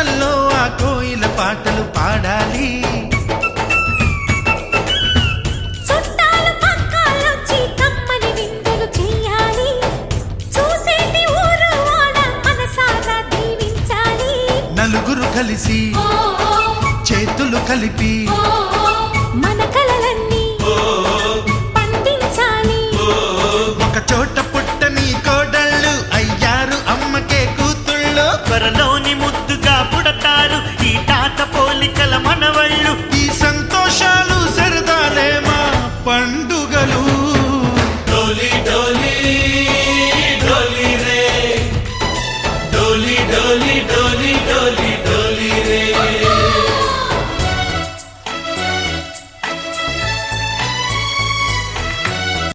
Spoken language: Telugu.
జన్మల్లో ఆ కోయిల పాటలు పాడాలి. చుట్టాలు పక్కాలొచ్చి కమ్మని విందులు చేయాలి. చూసేటి ఊరు వాడ మనసారా దీవించాలి. నలుగురు కలిసి చేతులు కలిపి మన కలలన్నీ పండించాలి. ఒక చోట